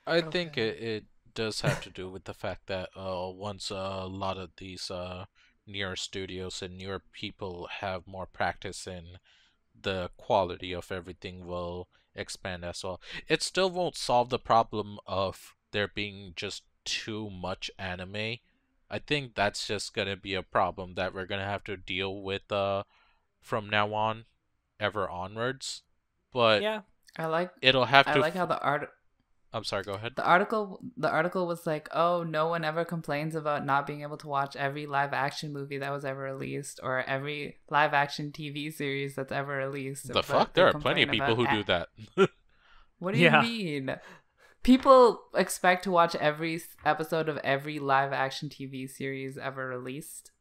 I think it does have to do with the fact that once a lot of these newer studios and newer people have more practice in the quality of everything will expand as well. It still won't solve the problem of there being just too much anime. I think that's just gonna be a problem that we're gonna have to deal with from now on, ever onwards. But Yeah. it'll have I to. like how the art. I'm sorry. Go ahead. The article was like, oh, no one ever complains about not being able to watch every live action movie that was ever released or every live action TV series that's ever released. The fuck? There are plenty of people who do that. What do you mean? People expect to watch every episode of every live action TV series ever released.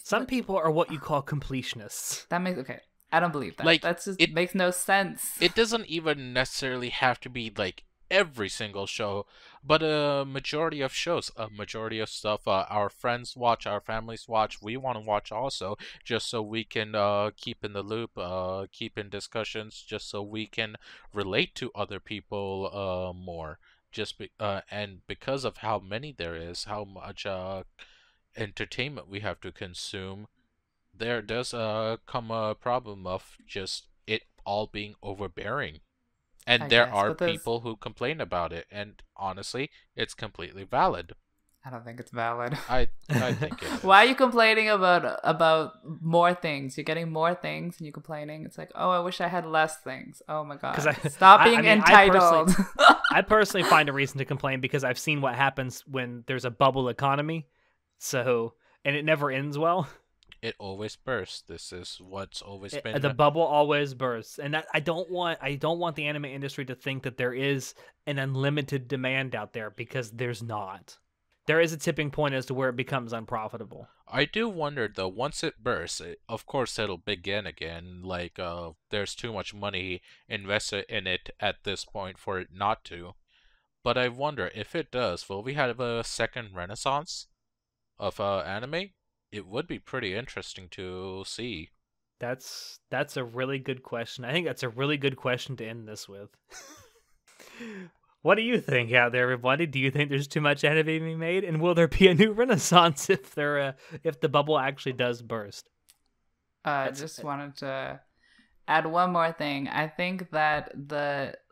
Some people are what you call completionists. That makes okay. I don't believe that. Like, That's just it makes no sense. It doesn't even necessarily have to be like every single show, but a majority of shows, a majority of stuff our friends watch, our families watch, we want to watch also, just so we can keep in the loop, keep in discussions, just so we can relate to other people more. And because of how many there is, how much entertainment we have to consume, there does come a problem of just it all being overbearing. And I there guess, are but there's people who complain about it, and honestly, it's completely valid. I don't think it's valid. I think it Why are is. you complaining about more things? You're getting more things and you're complaining. It's like, oh, I wish I had less things. Oh my god. 'Cause Stop I being mean, entitled. I personally find a reason to complain because I've seen what happens when there's a bubble economy. So, and it never ends well. It always bursts. This is what's always been. The bubble always bursts, and I don't want the anime industry to think that there is an unlimited demand out there, because there's not. There is a tipping point as to where it becomes unprofitable. I do wonder though, once it bursts, of course it'll begin again. Like, there's too much money invested in it at this point for it not to. But I wonder if it does, will we have a second renaissance of anime? It would be pretty interesting to see. That's a really good question. I think that's a really good question to end this with. What do you think out there, everybody? Do you think there's too much anime being made, and will there be a new renaissance if the bubble actually does burst? Just wanted to add one more thing. I think that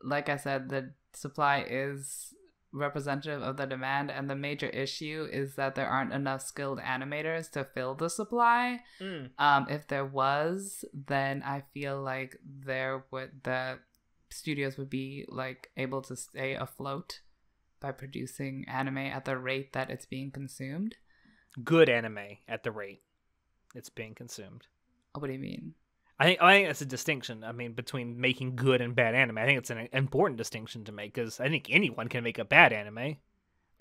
like I said, the supply is representative of the demand, and the major issue is that there aren't enough skilled animators to fill the supply. If there was, then I feel like the studios would be like able to stay afloat by producing anime at the rate that it's being consumed. Good anime at the rate it's being consumed. What do you mean? I think that's a distinction. I mean, between making good and bad anime. I think it's an important distinction to make, because I think anyone can make a bad anime.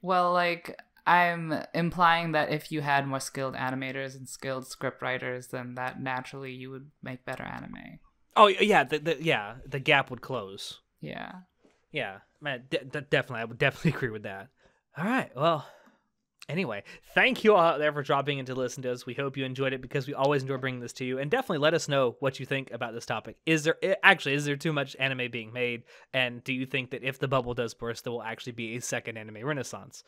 Well, like, I'm implying that if you had more skilled animators and skilled script writers, then that naturally you would make better anime. Oh yeah, the gap would close. Yeah. Yeah, man, definitely, I would definitely agree with that. All right, well. Anyway, thank you all out there for dropping in to listen to us. We hope you enjoyed it, because we always enjoy bringing this to you. And definitely let us know what you think about this topic. Is there too much anime being made? And do you think that if the bubble does burst, there will actually be a second anime renaissance?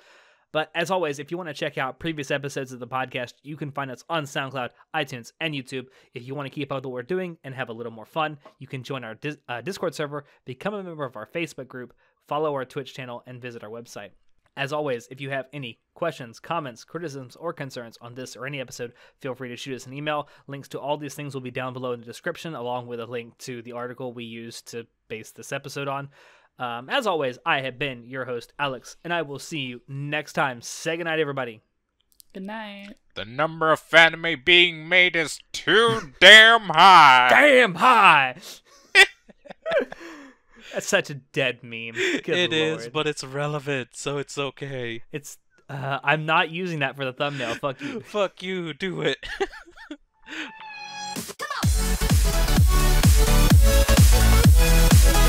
But as always, if you want to check out previous episodes of the podcast, you can find us on SoundCloud, iTunes, and YouTube. If you want to keep up with what we're doing and have a little more fun, you can join our Discord server, become a member of our Facebook group, follow our Twitch channel, and visit our website. As always, if you have any questions, comments, criticisms, or concerns on this or any episode, feel free to shoot us an email. Links to all these things will be down below in the description, along with a link to the article we used to base this episode on. As always, I have been your host, Alex, and I will see you next time. Say goodnight, everybody. Good night. The number of anime being made is too damn high. Damn high! That's such a dead meme. Good It is, Lord. but it's relevant, so it's okay. It's. I'm not using that for the thumbnail. Fuck you. Fuck you, do it. Come on.